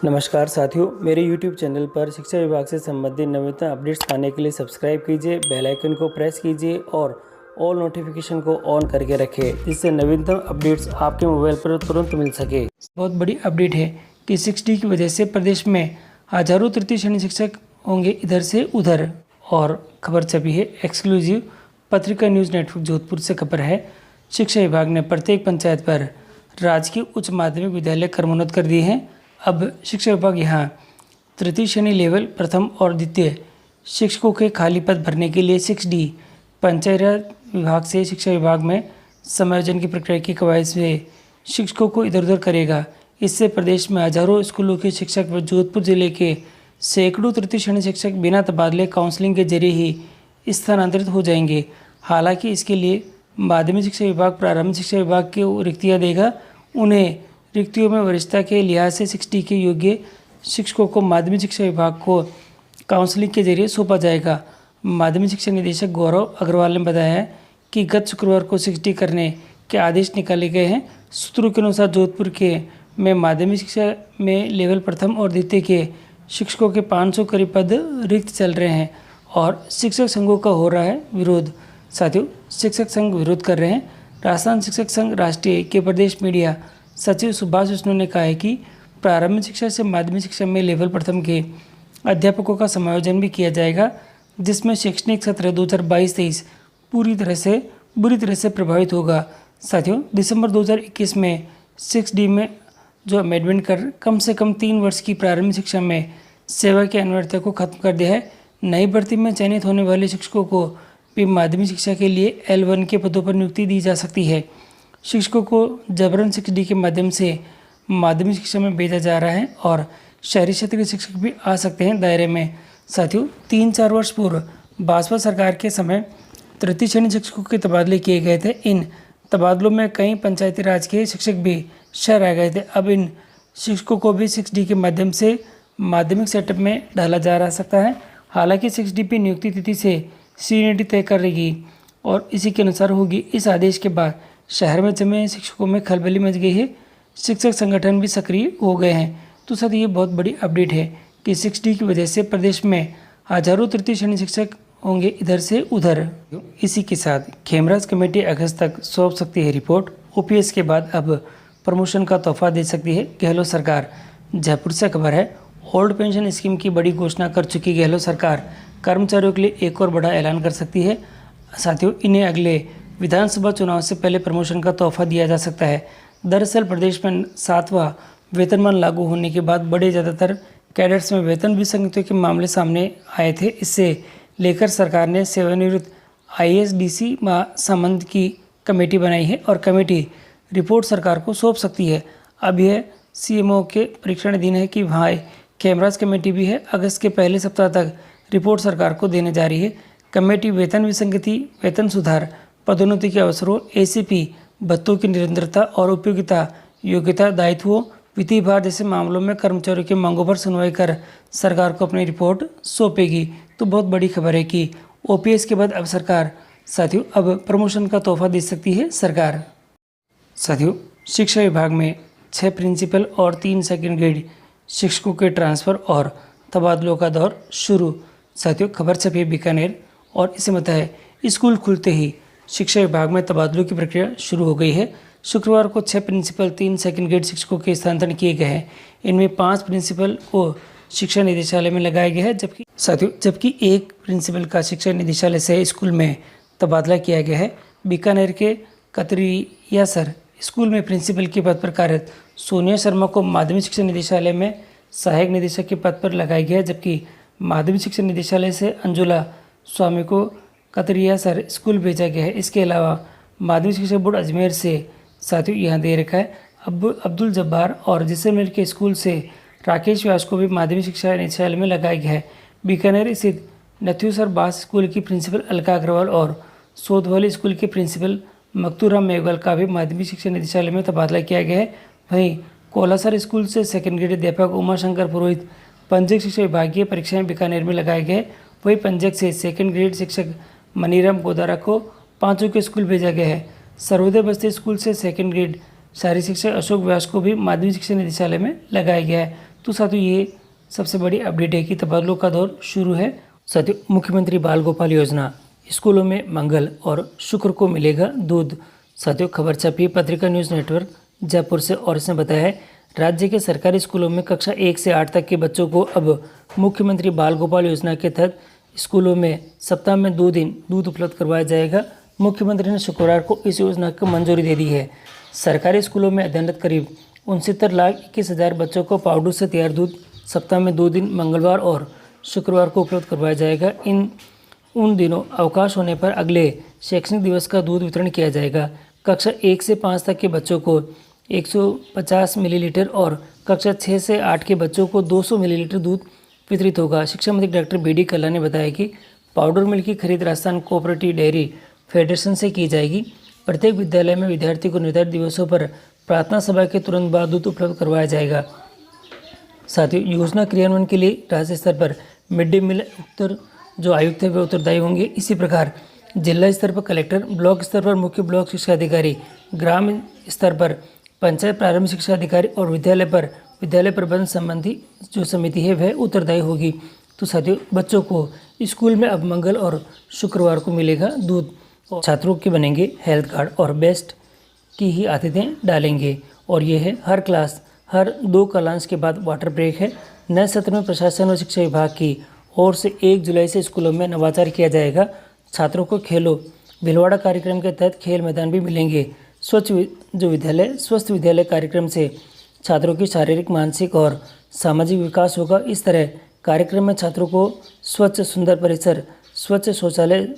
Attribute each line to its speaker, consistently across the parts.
Speaker 1: नमस्कार साथियों, मेरे YouTube चैनल पर शिक्षा विभाग से संबंधित नवीनतम अपडेट्स पाने के लिए सब्सक्राइब कीजिए, बेल आइकन को प्रेस कीजिए और ऑल नोटिफिकेशन को ऑन करके रखें, जिससे नवीनतम अपडेट्स आपके मोबाइल पर तुरंत मिल सके। बहुत बड़ी अपडेट है कि 6D की वजह से प्रदेश में हजारों तृतीय श्रेणी शिक्षक होंगे इधर से उधर। और खबर छपी है एक्सक्लूसिव पत्रिका न्यूज़ नेटवर्क जोधपुर से। खबर है, शिक्षा विभाग ने प्रत्येक पंचायत पर राजकीय उच्च माध्यमिक विद्यालय क्रमोन्नत कर दिए हैं। अब शिक्षा विभाग यहाँ तृतीय श्रेणी लेवल प्रथम और द्वितीय शिक्षकों के खाली पद भरने के लिए 6D पंचायत विभाग से शिक्षा विभाग में समायोजन की प्रक्रिया की कवायद से शिक्षकों को इधर उधर करेगा। इससे प्रदेश में हजारों स्कूलों के शिक्षक व जोधपुर जिले के सैकड़ों तृतीय श्रेणी शिक्षक बिना तबादले काउंसलिंग के जरिए ही स्थानांतरित हो जाएंगे। हालांकि इसके लिए माध्यमिक शिक्षा विभाग प्रारंभिक शिक्षा विभाग को रिक्तियाँ देगा। उन्हें रिक्तियों में वरिष्ठता के लिहाज से 6D के योग्य शिक्षकों को माध्यमिक शिक्षा विभाग को काउंसलिंग के जरिए सौंपा जाएगा। माध्यमिक शिक्षा निदेशक गौरव अग्रवाल ने बताया है कि गत शुक्रवार को 6D करने के आदेश निकाले गए हैं। सूत्रों के अनुसार जोधपुर के में माध्यमिक शिक्षा में लेवल प्रथम और द्वितीय के शिक्षकों के 500 करीब पद रिक्त चल रहे हैं और शिक्षक संघों का हो रहा है विरोध। साथियों, शिक्षक संघ विरोध कर रहे हैं। राजस्थान शिक्षक संघ राष्ट्रीय के प्रदेश मीडिया सचिव सुभाष विष्णु ने कहा है कि प्रारंभिक शिक्षा से माध्यमिक शिक्षा में लेवल प्रथम के अध्यापकों का समायोजन भी किया जाएगा, जिसमें शैक्षणिक सत्र 2022-23 बुरी तरह से प्रभावित होगा। साथियों, दिसंबर 2021 में 6D में जो अमेंडमेंट कर कम से कम 3 वर्ष की प्रारंभिक शिक्षा में सेवा की अनिवार्यता को खत्म कर दिया है। नई भर्ती में चयनित होने वाले शिक्षकों को भी माध्यमिक शिक्षा के लिए L1 के पदों पर नियुक्ति दी जा सकती है। शिक्षकों को जबरन 6D के माध्यम से माध्यमिक शिक्षा में भेजा जा रहा है और शहरी क्षेत्र के शिक्षक भी आ सकते हैं दायरे में। साथियों, 3-4 वर्ष पूर्व भाजपा सरकार के समय तृतीय श्रेणी शिक्षकों के तबादले किए गए थे। इन तबादलों में कई पंचायती राज के शिक्षक भी शहर आ गए थे। अब इन शिक्षकों को भी 6D के माध्यम से माध्यमिक सेटअप में डाला जा सकता है। हालांकि 6D की नियुक्ति तिथि से सीनियरिटी तय करेगी और इसी के अनुसार होगी। इस आदेश के बाद शहर में जमे शिक्षकों में खलबली मच गई है। शिक्षक संगठन भी सक्रिय हो गए हैं। तो साथ ये बहुत बड़ी अपडेट है कि 6D की वजह से प्रदेश में हजारों तृतीय श्रेणी शिक्षक होंगे इधर से उधर। इसी के साथ खेमराज कमेटी अगस्त तक सौंप सकती है रिपोर्ट। OPS के बाद अब प्रमोशन का तोहफा दे सकती है गहलोत सरकार। जयपुर से खबर है, ओल्ड पेंशन स्कीम की बड़ी घोषणा कर चुकी गहलोत सरकार कर्मचारियों के लिए एक और बड़ा ऐलान कर सकती है। साथियों, इन्हें अगले विधानसभा चुनाव से पहले प्रमोशन का तोहफा दिया जा सकता है। दरअसल प्रदेश में 7वां वेतनमान लागू होने के बाद बड़े ज़्यादातर कैडर्स में वेतन विसंगतियों के मामले सामने आए थे। इससे लेकर सरकार ने सेवानिवृत्त IAS DC महासंबंध की कमेटी बनाई है और कमेटी रिपोर्ट सरकार को सौंप सकती है। अब यह CMO के परीक्षण दिन है कि वहाँ खेमराज कमेटी भी है। अगस्त के पहले सप्ताह तक रिपोर्ट सरकार को देने जा रही है। कमेटी वेतन विसंगति, वेतन सुधार, पदोन्नति के अवसरों, ACP भत्तों की निरंतरता और उपयोगिता, योग्यता, दायित्वों, वित्तीय भार जैसे मामलों में कर्मचारियों की मांगों पर सुनवाई कर सरकार को अपनी रिपोर्ट सौंपेगी। तो बहुत बड़ी खबर है कि OPS के बाद अब सरकार साथियों अब प्रमोशन का तोहफा दे सकती है सरकार। साथियों, शिक्षा विभाग में 6 प्रिंसिपल और 3 सेकेंड ग्रेड शिक्षकों के ट्रांसफ़र और तबादलों का दौर शुरू। साथियों, खबर छपी बीकानेर और इसे मत है स्कूल खुलते ही शिक्षा विभाग में तबादलों की प्रक्रिया शुरू हो गई है। शुक्रवार को 6 प्रिंसिपल 3 सेकेंड ग्रेड शिक्षकों के स्थानांतरण किए गए हैं। इनमें 5 प्रिंसिपल को शिक्षा निदेशालय में लगाया गया है, जबकि 1 प्रिंसिपल का शिक्षा निदेशालय से स्कूल में तबादला किया गया है। बीकानेर के कतरियासर स्कूल में प्रिंसिपल के पद पर कार्यरत सोनिया शर्मा को माध्यमिक शिक्षा निदेशालय में सहायक निदेशक के पद पर लगाया गया है, जबकि माध्यमिक शिक्षा निदेशालय से अंजुला स्वामी को कतरियासर स्कूल भेजा गया है। इसके अलावा माध्यमिक शिक्षा बोर्ड अजमेर से साथियों यहाँ दे रखा है अब्दुल जब्बार और जैसलमेर के स्कूल से राकेश व्यास को भी माध्यमिक शिक्षा निदेशालय में लगाया गया है। बीकानेर स्थित नथ्यूसर बास स्कूल की प्रिंसिपल अलका अग्रवाल और सोधवाली स्कूल के प्रिंसिपल मकतूराम मेघवाल का भी माध्यमिक शिक्षा निदेशालय में तबादला किया गया है। वहीं कोलासर स्कूल से सेकेंड ग्रेड अध्यापक उमाशंकर पुरोहित पंचक शिक्षा विभागीय परीक्षाएं बीकानेर में लगाए गए। वहीं पंचक से सेकेंड ग्रेड शिक्षक मनीराम गोदारा को 5 के स्कूल भेजा गया है। सर्वोदय बस्ती स्कूल से सेकेंड ग्रेड शारीरिक शिक्षक अशोक व्यास को भी माध्यमिक शिक्षा निदेशालय में लगाया गया है। तो साथियों ये सबसे बड़ी अपडेट है कि तबादलों का दौर शुरू है। साथियों मुख्यमंत्री बाल गोपाल योजना, स्कूलों में मंगल और शुक्र को मिलेगा दूध। साथियों खबर छपी पत्रिका न्यूज़ नेटवर्क जयपुर से और इसने बताया है राज्य के सरकारी स्कूलों में कक्षा 1 से 8 तक के बच्चों को अब मुख्यमंत्री बाल गोपाल योजना के तहत स्कूलों में सप्ताह में 2 दिन दूध उपलब्ध करवाया जाएगा। मुख्यमंत्री ने शुक्रवार को इस योजना को मंजूरी दे दी है। सरकारी स्कूलों में अध्ययनरत करीब 69,21,000 बच्चों को पाउडर से तैयार दूध सप्ताह में 2 दिन मंगलवार और शुक्रवार को उपलब्ध करवाया जाएगा। उन दिनों अवकाश होने पर अगले शैक्षणिक दिवस का दूध वितरण किया जाएगा। कक्षा 1 से 5 तक के बच्चों को 150 मिलीलीटर और कक्षा 6 से 8 के बच्चों को 200 मिलीलीटर दूध वितरित होगा। शिक्षा मंत्री डॉक्टर बी.डी. कल्ला ने बताया कि पाउडर मिल्क की खरीद राजस्थान कोऑपरेटिव डेयरी फेडरेशन से की जाएगी। प्रत्येक विद्यालय में विद्यार्थी को निर्धारित दिवसों पर प्रार्थना सभा के तुरंत बाद दूध उपलब्ध करवाया जाएगा। साथियों योजना क्रियान्वयन के लिए राज्य स्तर पर मिड डे मील जो आयुक्त है वे उत्तरदायी होंगे। इसी प्रकार जिला स्तर पर कलेक्टर, ब्लॉक स्तर पर मुख्य ब्लॉक शिक्षा अधिकारी, ग्राम स्तर पर पंचायत प्रारंभिक शिक्षा अधिकारी और विद्यालय प्रबंधन संबंधी जो समिति है वह उत्तरदायी होगी। तो साथियों बच्चों को स्कूल में अब मंगल और शुक्रवार को मिलेगा दूध। छात्रों के बनेंगे हेल्थ कार्ड और बेस्ट की ही आतिथ्य डालेंगे। और ये है हर 2 कालांश के बाद वाटर ब्रेक है। नए सत्र में प्रशासन और शिक्षा विभाग की ओर से 1 जुलाई से स्कूलों में नवाचार किया जाएगा। छात्रों को खेलो भिलवाड़ा कार्यक्रम के तहत खेल मैदान भी मिलेंगे। स्वस्थ विद्यालय कार्यक्रम से छात्रों की शारीरिक, मानसिक और सामाजिक विकास होगा। इस तरह कार्यक्रम में छात्रों को स्वच्छ सुंदर परिसर, स्वच्छ शौचालय,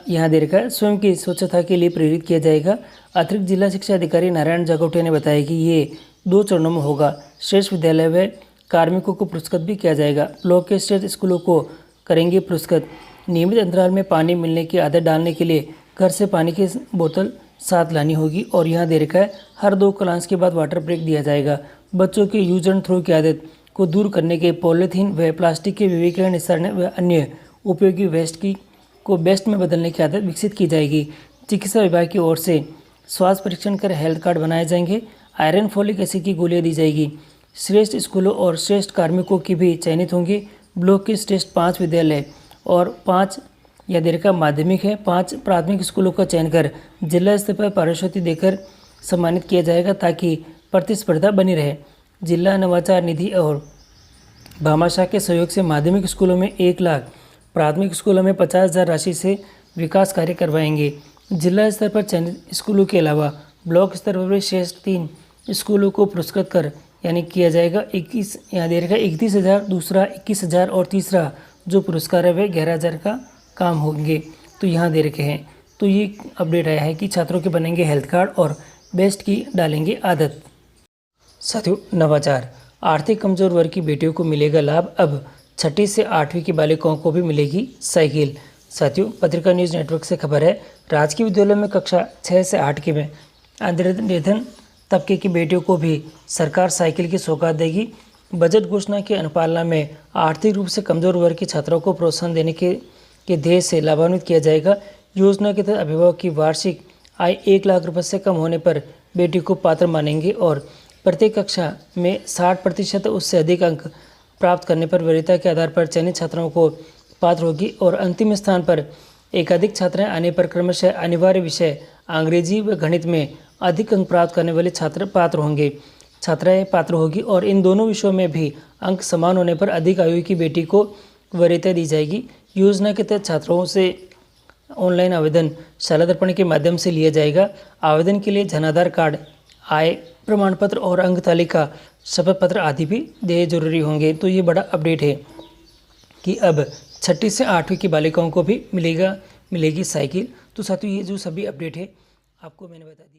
Speaker 1: यहाँ दे रखा है स्वयं की स्वच्छता के लिए प्रेरित किया जाएगा। अतिरिक्त जिला शिक्षा अधिकारी नारायण जागोटिया ने बताया कि ये 2 चरणों में होगा। श्रेष्ठ विद्यालय व कार्मिकों को पुरस्कृत भी किया जाएगा। ब्लॉक के श्रेष्ठ स्कूलों को करेंगे पुरस्कृत। नियमित अंतराल में पानी मिलने की आदत डालने के लिए घर से पानी की बोतल साथ लानी होगी। और यहाँ दे रखा है हर 2 क्लास के बाद वाटर ब्रेक दिया जाएगा। बच्चों के यूज एंड थ्रो की आदत को दूर करने के पॉलीथीन व प्लास्टिक के विवेकीकरण निस्तारण व अन्य उपयोगी वेस्ट को बेस्ट में बदलने की आदत विकसित की जाएगी। चिकित्सा विभाग की ओर से स्वास्थ्य परीक्षण कर हेल्थ कार्ड बनाए जाएंगे। आयरन, फोलिक एसिड की गोलियां दी जाएगी। श्रेष्ठ स्कूलों और श्रेष्ठ कार्मिकों की भी चयनित होंगे। ब्लॉक के श्रेष्ठ 5 विद्यालय और 5 या देर का माध्यमिक है 5 प्राथमिक स्कूलों का चयन कर जिला स्तर पर पारितोषिक देकर सम्मानित किया जाएगा ताकि प्रतिस्पर्धा बनी रहे। जिला नवाचार निधि और भामाशाह के सहयोग से माध्यमिक स्कूलों में 1 लाख, प्राथमिक स्कूलों में 50,000 राशि से विकास कार्य करवाएंगे। जिला स्तर पर चयनित स्कूलों के अलावा ब्लॉक स्तर पर भी श्रेष्ठ 3 स्कूलों को पुरस्कृत कर यानी किया जाएगा। 21 यहाँ दे रखा 31,000, दूसरा 21,000 और तीसरा जो पुरस्कार है वह 11,000 का काम होंगे। तो यहाँ दे रखे हैं। तो ये अपडेट आया है कि छात्रों के बनेंगे हेल्थ कार्ड और बेस्ट की डालेंगे आदत। साथियों नवाचार, आर्थिक कमजोर वर्ग की बेटियों को मिलेगा लाभ। अब 6ठी से 8वीं की बालिकाओं को भी मिलेगी साइकिल। साथियों पत्रिका न्यूज़ नेटवर्क से खबर है राजकीय विद्यालयों में कक्षा 6 से 8 के में निर्धन तबके की बेटियों को भी सरकार साइकिल की सौगात देगी। बजट घोषणा की अनुपालना में आर्थिक रूप से कमजोर वर्ग की छात्राओं को प्रोत्साहन देने के ध्येय से लाभान्वित किया जाएगा। योजना के तहत अभिभावक की वार्षिक आय 1 लाख रुपये से कम होने पर बेटी को पात्र मानेंगे और प्रत्येक कक्षा में 60% उससे अधिक अंक प्राप्त करने पर वरीयता के आधार पर चयनित छात्राओं को पात्र होगी। और अंतिम स्थान पर एकाधिक छात्राएं आने पर क्रमशः अनिवार्य विषय अंग्रेजी व गणित में अधिक अंक प्राप्त करने वाले छात्र पात्र होंगे, छात्राएं पात्र होगी। और इन दोनों विषयों में भी अंक समान होने पर अधिक आयु की बेटी को वरीयता दी जाएगी। योजना के तहत छात्रों से ऑनलाइन आवेदन शाला दर्पण के माध्यम से लिया जाएगा। आवेदन के लिए जनाधार कार्ड, आय प्रमाण पत्र और अंक तालिका, शपथ पत्र आदि भी दे जरूरी होंगे। तो ये बड़ा अपडेट है कि अब 6ठी से 8वीं की बालिकाओं को भी मिलेगी साइकिल। तो साथियों ये जो सभी अपडेट है आपको मैंने बता दी।